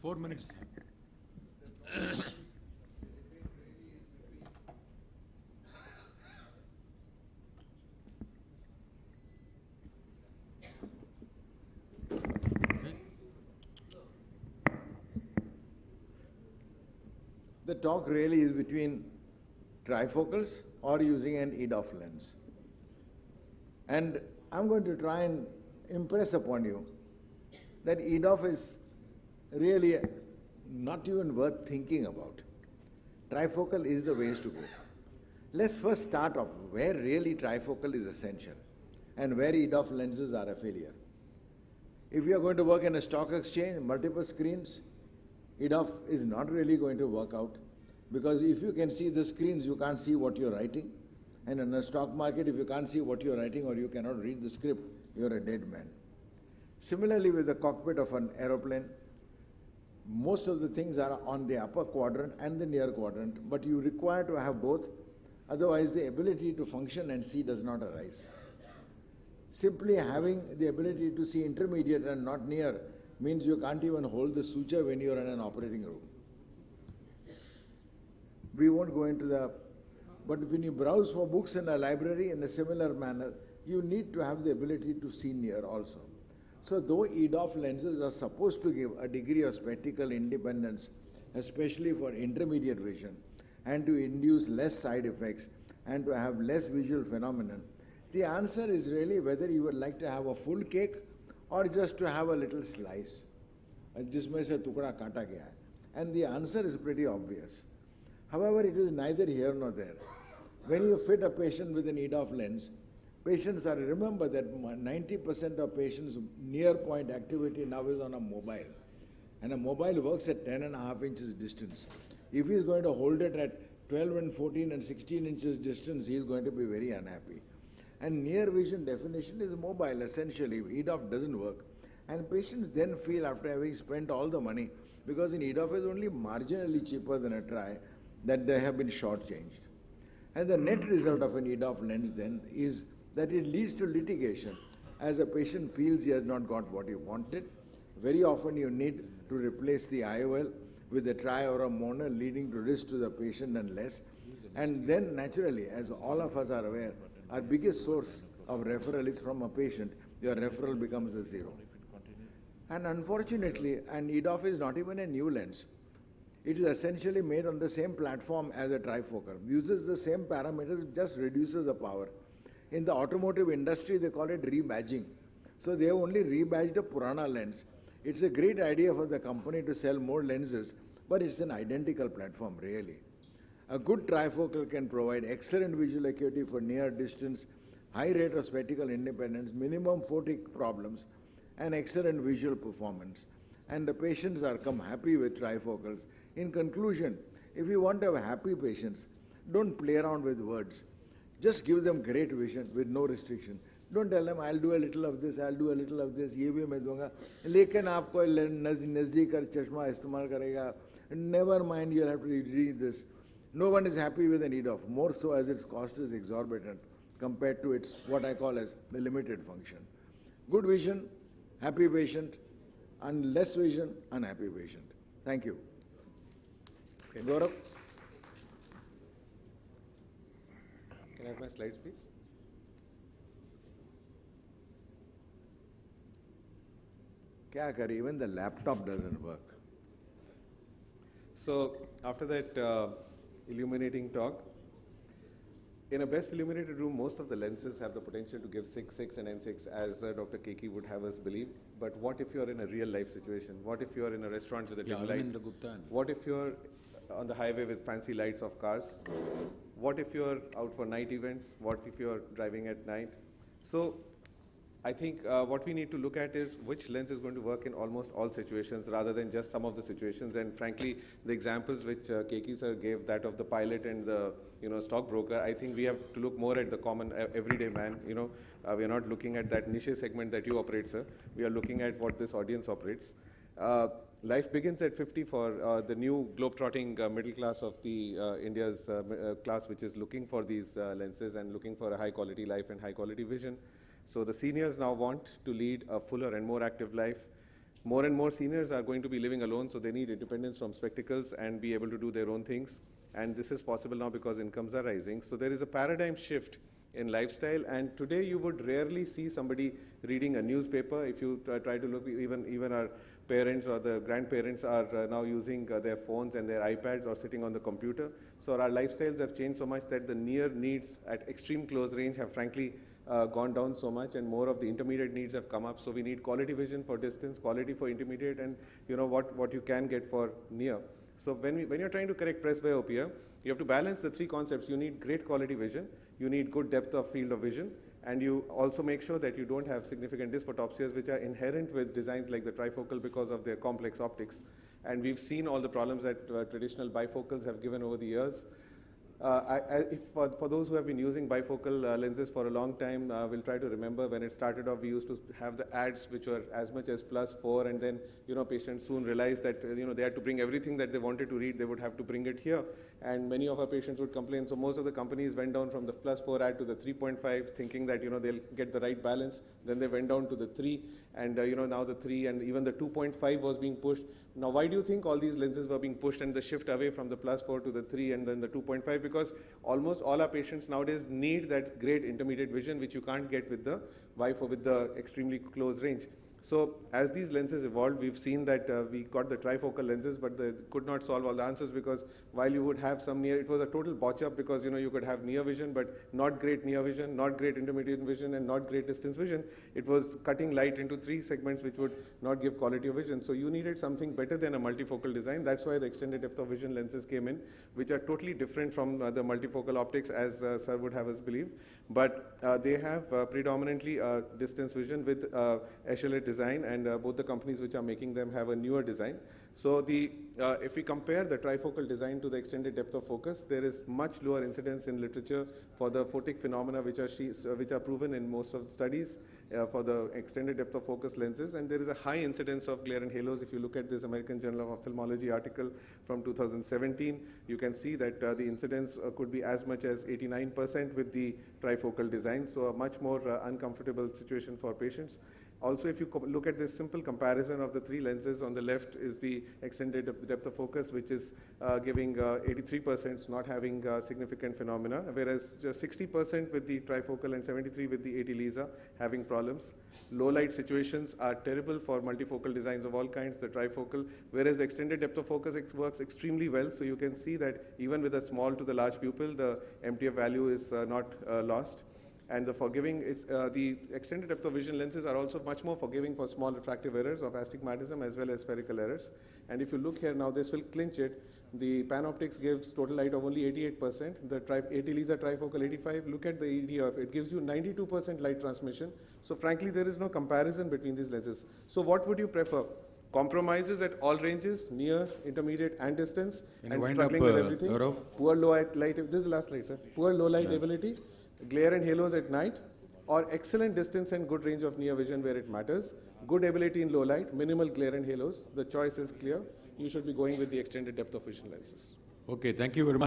4 minutes. The talk really is between trifocals or using an EDOF lens. And I'm going to try and impress upon you that EDOF is really not even worth thinking about. Trifocal is the ways to go. Let's first start off where really trifocal is essential and where EDOF lenses are a failure. If you are going to work in a stock exchange, multiple screens, EDOF is not really going to work out, because if you can see the screens, you can't see what you're writing. And in a stock market, if you can't see what you're writing or you cannot read the script, you're a dead man. Similarly, with the cockpit of an aeroplane, most of the things are on the upper quadrant and the near quadrant, but you require to have both, otherwise the ability to function and see does not arise. Simply having the ability to see intermediate and not near means you can't even hold the suture when you're in an operating room. We won't go into the, but when you browse for books in a library in a similar manner, you need to have the ability to see near also. So though EDOF lenses are supposed to give a degree of spectacle independence, especially for intermediate vision, and to induce less side effects and to have less visual phenomenon, the answer is really whether you would like to have a full cake or just to have a little slice, jisme se tukda kaata gaya hai. And the answer is pretty obvious. However, it is neither here nor there. When you fit a patient with an EDOF lens, patients are, remember that 90% of patients' near point activity now is on a mobile. And a mobile works at 10.5 inches distance. If he is going to hold it at 12 and 14 and 16 inches distance, he is going to be very unhappy. And near vision definition is mobile essentially. EDOF doesn't work. And patients then feel after having spent all the money, because in EDOF is only marginally cheaper than a TRI, that they have been shortchanged. And the net result of an EDOF lens then is that it leads to litigation as a patient feels he has not got what he wanted. Very often you need to replace the IOL with a TRI or a mono, leading to risk to the patient and less. And then naturally, as all of us are aware, our biggest source of referral is from a patient. Your referral becomes a zero. And unfortunately, an EDOF is not even a new lens. It is essentially made on the same platform as a trifocal, uses the same parameters, just reduces the power. In the automotive industry, they call it rebadging. So they have only rebadged a Purana lens. It's a great idea for the company to sell more lenses, but it's an identical platform, really. A good trifocal can provide excellent visual acuity for near distance, high rate of spectacle independence, minimum photic problems, and excellent visual performance. And the patients are come happy with trifocals. In conclusion, if you want to have happy patients, don't play around with words. Just give them great vision with no restriction. Don't tell them, I'll do a little of this, I'll do a little of this, ये भी मैं दूंगा. लेकिन आप कोई नज़दीक कर चश्मा इस्तेमाल करेगा. Never mind, you'll have to read this. No one is happy with an EDOF, more so as its cost is exorbitant compared to its, what I call as the limited function. Good vision, happy patient, and less vision, unhappy patient. Thank you. Okay. Gaurav? Can I have my slides, please? Kya kare, even the laptop doesn't work. So after that illuminating talk, in a best illuminated room, most of the lenses have the potential to give 6.6 and N6, as Dr. Keki would have us believe. But what if you're in a real life situation? What if you're in a restaurant with a dim light? What if you're on the highway with fancy lights of cars? What if you're out for night events? What if you're driving at night? So I think what we need to look at is which lens is going to work in almost all situations rather than just some of the situations. And frankly, the examples which Keki sir gave, that of the pilot and the stockbroker, I think we have to look more at the common everyday man. We are not looking at that niche segment that you operate, sir. We are looking at what this audience operates. Life begins at 50 for the new globetrotting middle class of the India's class, which is looking for these lenses and looking for a high quality life and high quality vision. So the seniors now want to lead a fuller and more active life. More and more seniors are going to be living alone, so they need independence from spectacles and be able to do their own things. And this is possible now because incomes are rising. So there is a paradigm shift in lifestyle, and today you would rarely see somebody reading a newspaper. If you try to look, even our parents or the grandparents are now using their phones and their iPads or sitting on the computer. So our lifestyles have changed so much that the near needs at extreme close range have frankly gone down so much, and more of the intermediate needs have come up. So we need quality vision for distance, quality for intermediate, and what you can get for near. So when you're trying to correct presbyopia, you have to balance the three concepts. You need great quality vision, you need good depth of field of vision, and you also make sure that you don't have significant dysphotopsias, which are inherent with designs like the trifocal because of their complex optics. And we've seen all the problems that traditional bifocals have given over the years. For those who have been using bifocal lenses for a long time, will try to remember when it started off, we used to have the ads which were as much as +4, and then patients soon realized that they had to bring everything that they wanted to read, they would have to bring it here, and many of our patients would complain. So most of the companies went down from the +4 ad to the 3.5, thinking that they'll get the right balance. Then they went down to the 3, and now the 3 and even the 2.5 was being pushed. Now why do you think all these lenses were being pushed and the shift away from the +4 to the 3 and then the 2.5? Because almost all our patients nowadays need that great intermediate vision, which you can't get with the bifocal, with the extremely close range. So as these lenses evolved, we've seen that we got the trifocal lenses, but they could not solve all the answers, because while you would have some near, it was a total botch up, because you could have near vision, but not great near vision, not great intermediate vision, and not great distance vision. It was cutting light into 3 segments, which would not give quality of vision. So you needed something better than a multifocal design. That's why the extended depth of vision lenses came in, which are totally different from the multifocal optics, as Sir would have us believe. But they have predominantly distance vision with HLA design, and both the companies which are making them have a newer design. So if we compare the trifocal design to the extended depth of focus, there is much lower incidence in literature for the photic phenomena which are proven in most of the studies for the extended depth of focus lenses, and there is a high incidence of glare and halos. If you look at this American Journal of Ophthalmology article from 2017, you can see that the incidence could be as much as 89% with the trifocal design, so a much more uncomfortable situation for patients. Also, if you look at this simple comparison of the 3 lenses, on the left is the extended depth of focus, which is giving 83% not having significant phenomena, whereas just 60% with the trifocal and 73% with the 80 LISA having problems. Low light situations are terrible for multifocal designs of all kinds, the trifocal, whereas the extended depth of focus works extremely well. So you can see that even with a small to the large pupil, the MTF value is not lost. And the extended depth of vision lenses are also much more forgiving for small refractive errors of astigmatism as well as spherical errors. And if you look here now, this will clinch it. The PanOptix gives total light of only 88%, the 80 LISA trifocal 85%. Look at the EDVIOL, it gives you 92% light transmission. So frankly, there is no comparison between these lenses. So what would you prefer? Compromises at all ranges, near, intermediate, and distance, and struggling with everything. Gaurav? Poor low light, this is the last slide, sir. Poor low light ability, glare and halos at night, or excellent distance and good range of near vision where it matters, good ability in low light, minimal glare and halos. The choice is clear. You should be going with the extended depth of vision lenses. Okay, thank you very much.